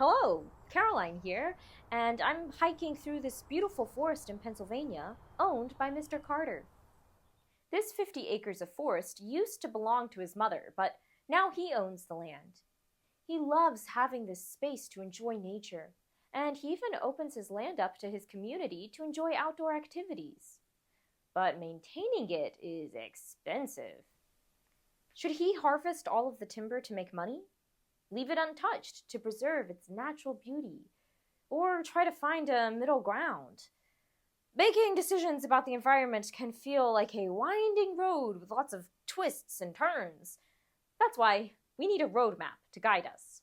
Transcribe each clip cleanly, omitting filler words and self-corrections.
Hello, Caroline here, and I'm hiking through this beautiful forest in Pennsylvania, owned by Mr. Carter. This 50 acres of forest used to belong to his mother, but now he owns the land. He loves having this space to enjoy nature, and he even opens his land up to his community to enjoy outdoor activities. But maintaining it is expensive. Should he harvest all of the timber to make money? Leave it untouched to preserve its natural beauty? Or try to find a middle ground? Making decisions about the environment can feel like a winding road with lots of twists and turns. That's why we need a roadmap to guide us.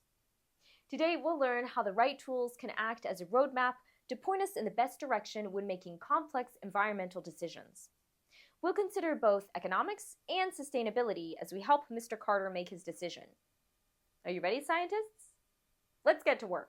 Today, we'll learn how the right tools can act as a roadmap to point us in the best direction when making complex environmental decisions. We'll consider both economics and sustainability as we help Mr. Carter make his decision. Are you ready, scientists? Let's get to work.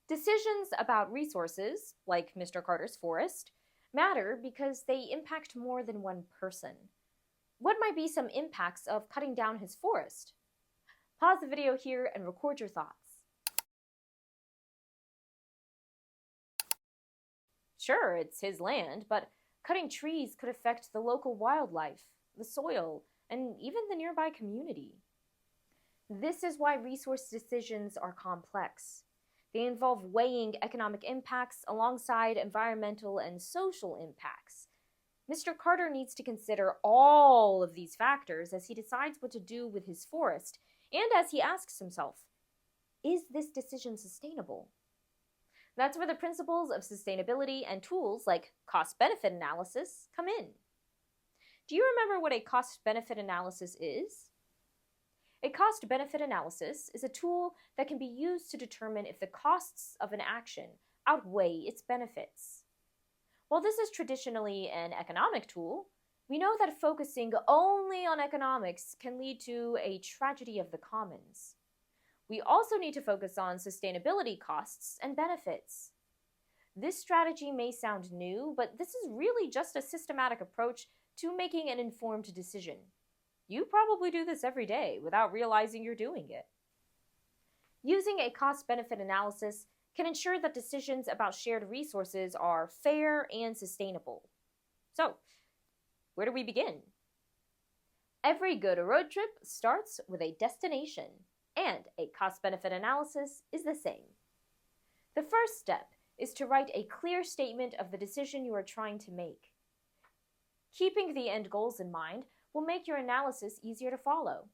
Decisions about resources, like Mr. Carter's forest, matter because they impact more than one person. What might be some impacts of cutting down his forest? Pause the video here and record your thoughts. Sure, it's his land, but cutting trees could affect the local wildlife, the soil, and even the nearby community. This is why resource decisions are complex. They involve weighing economic impacts alongside environmental and social impacts. Mr. Carter needs to consider all of these factors as he decides what to do with his forest and as he asks himself, is this decision sustainable? That's where the principles of sustainability and tools like cost-benefit analysis come in. Do you remember what a cost-benefit analysis is? A cost-benefit analysis is a tool that can be used to determine if the costs of an action outweigh its benefits. While this is traditionally an economic tool, we know that focusing only on economics can lead to a tragedy of the commons. We also need to focus on sustainability costs and benefits. This strategy may sound new, but this is really just a systematic approach to making an informed decision. You probably do this every day without realizing you're doing it. Using a cost-benefit analysis can ensure that decisions about shared resources are fair and sustainable. So, where do we begin? Every good road trip starts with a destination, and a cost-benefit analysis is the same. The first step is to write a clear statement of the decision you are trying to make. Keeping the end goals in mind will make your analysis easier to follow.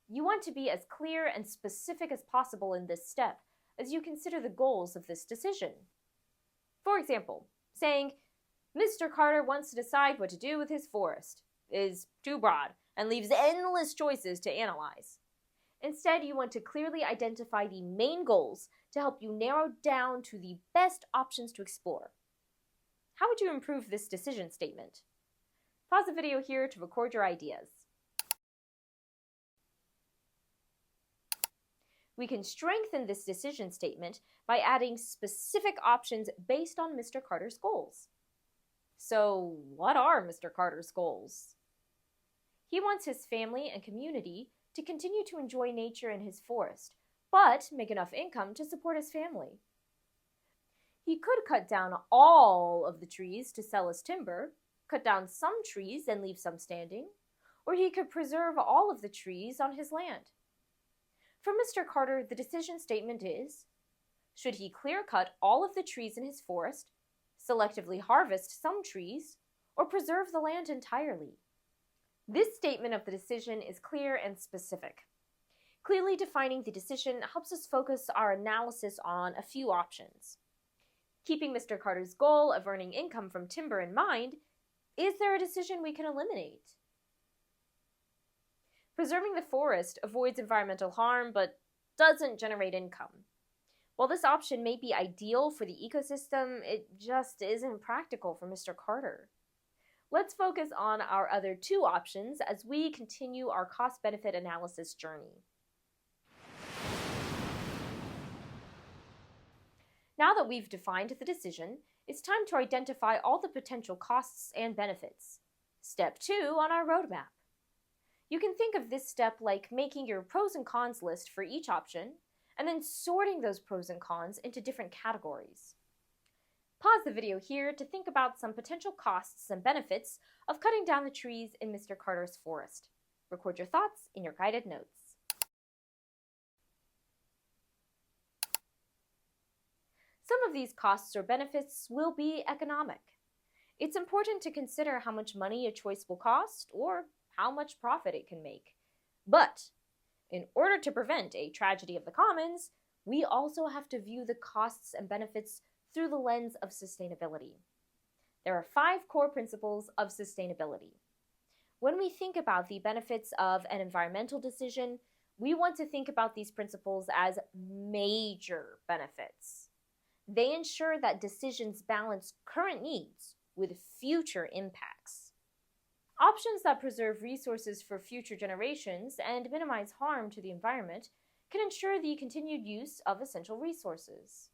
You want to be as clear and specific as possible in this step as you consider the goals of this decision. For example, saying, Mr. Carter wants to decide what to do with his forest is too broad and leaves endless choices to analyze. Instead, you want to clearly identify the main goals to help you narrow down to the best options to explore. How would you improve this decision statement? Pause the video here to record your ideas. We can strengthen this decision statement by adding specific options based on Mr. Carter's goals. So, what are Mr. Carter's goals? He wants his family and community to continue to enjoy nature in his forest, but make enough income to support his family. He could cut down all of the trees to sell as timber, cut down some trees and leave some standing, or he could preserve all of the trees on his land. For Mr. Carter, the decision statement is, should he clear-cut all of the trees in his forest, selectively harvest some trees, or preserve the land entirely? This statement of the decision is clear and specific. Clearly defining the decision helps us focus our analysis on a few options. Keeping Mr. Carter's goal of earning income from timber in mind, is there a decision we can eliminate? Preserving the forest avoids environmental harm but doesn't generate income. While this option may be ideal for the ecosystem, it just isn't practical for Mr. Carter. Let's focus on our other two options as we continue our cost-benefit analysis journey. Now that we've defined the decision, it's time to identify all the potential costs and benefits. Step 2 on our roadmap. You can think of this step like making your pros and cons list for each option, and then sorting those pros and cons into different categories. Pause the video here to think about some potential costs and benefits of cutting down the trees in Mr. Carter's forest. Record your thoughts in your guided notes. Some of these costs or benefits will be economic. It's important to consider how much money a choice will cost or how much profit it can make. But in order to prevent a tragedy of the commons, we also have to view the costs and benefits through the lens of sustainability. There are 5 core principles of sustainability. When we think about the benefits of an environmental decision, we want to think about these principles as major benefits. They ensure that decisions balance current needs with future impacts. Options that preserve resources for future generations and minimize harm to the environment can ensure the continued use of essential resources.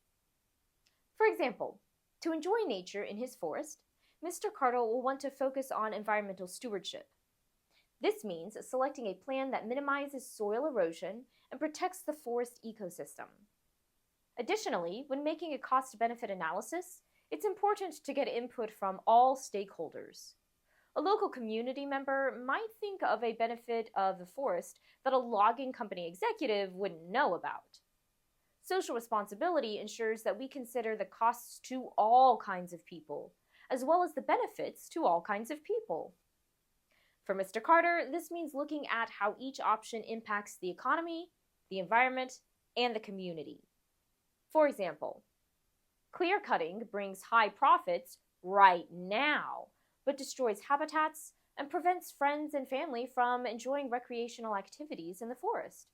For example, to enjoy nature in his forest, Mr. Carter will want to focus on environmental stewardship. This means selecting a plan that minimizes soil erosion and protects the forest ecosystem. Additionally, when making a cost-benefit analysis, it's important to get input from all stakeholders. A local community member might think of a benefit of the forest that a logging company executive wouldn't know about. Social responsibility ensures that we consider the costs to all kinds of people, as well as the benefits to all kinds of people. For Mr. Carter, this means looking at how each option impacts the economy, the environment, and the community. For example, clear cutting brings high profits right now, but destroys habitats and prevents friends and family from enjoying recreational activities in the forest.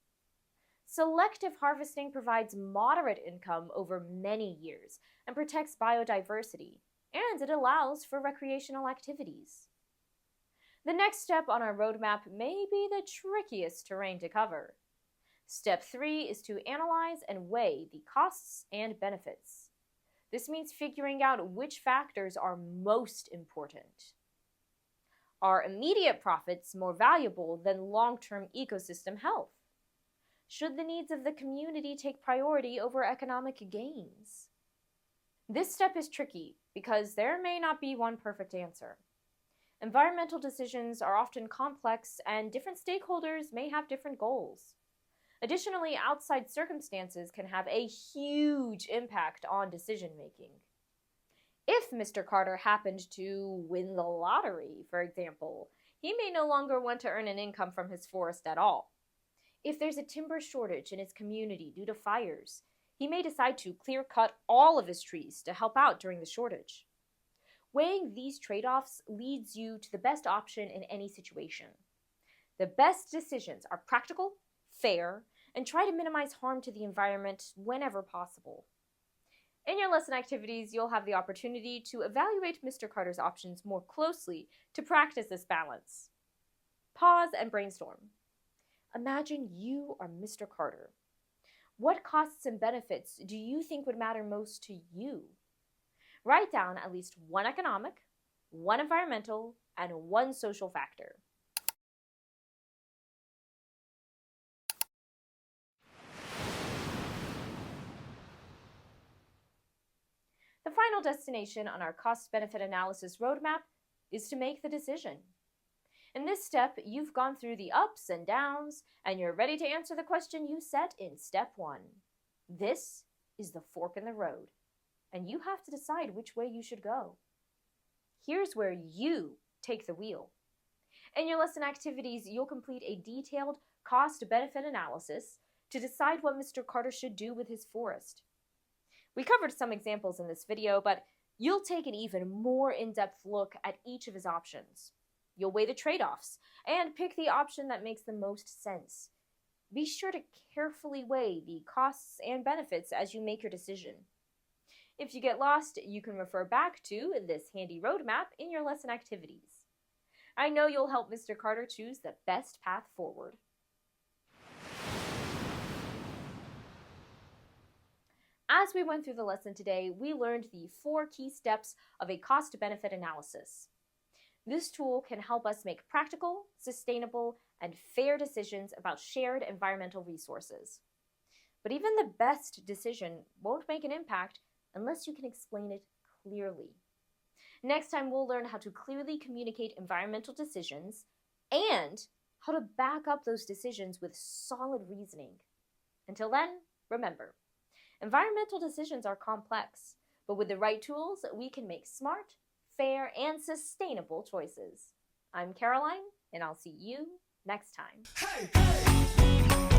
Selective harvesting provides moderate income over many years and protects biodiversity, and it allows for recreational activities. The next step on our roadmap may be the trickiest terrain to cover. Step 3 is to analyze and weigh the costs and benefits. This means figuring out which factors are most important. Are immediate profits more valuable than long-term ecosystem health? Should the needs of the community take priority over economic gains? This step is tricky because there may not be one perfect answer. Environmental decisions are often complex and different stakeholders may have different goals. Additionally, outside circumstances can have a huge impact on decision-making. If Mr. Carter happened to win the lottery, for example, he may no longer want to earn an income from his forest at all. If there's a timber shortage in his community due to fires, he may decide to clear-cut all of his trees to help out during the shortage. Weighing these trade-offs leads you to the best option in any situation. The best decisions are practical, fair, and try to minimize harm to the environment whenever possible. In your lesson activities, you'll have the opportunity to evaluate Mr. Carter's options more closely to practice this balance. Pause and brainstorm. Imagine you are Mr. Carter. What costs and benefits do you think would matter most to you? Write down at least one economic, one environmental, and one social factor. The final destination on our cost-benefit analysis roadmap is to make the decision. In this step, you've gone through the ups and downs, and you're ready to answer the question you set in step 1. This is the fork in the road, and you have to decide which way you should go. Here's where you take the wheel. In your lesson activities, you'll complete a detailed cost-benefit analysis to decide what Mr. Carter should do with his forest. We covered some examples in this video, but you'll take an even more in-depth look at each of his options. You'll weigh the trade-offs and pick the option that makes the most sense. Be sure to carefully weigh the costs and benefits as you make your decision. If you get lost, you can refer back to this handy roadmap in your lesson activities. I know you'll help Mr. Carter choose the best path forward. As we went through the lesson today, we learned the 4 key steps of a cost-benefit analysis. This tool can help us make practical, sustainable, and fair decisions about shared environmental resources. But even the best decision won't make an impact unless you can explain it clearly. Next time, we'll learn how to clearly communicate environmental decisions and how to back up those decisions with solid reasoning. Until then, remember, environmental decisions are complex, but with the right tools, we can make smart, fair, and sustainable choices. I'm Caroline, and I'll see you next time. Hey, hey.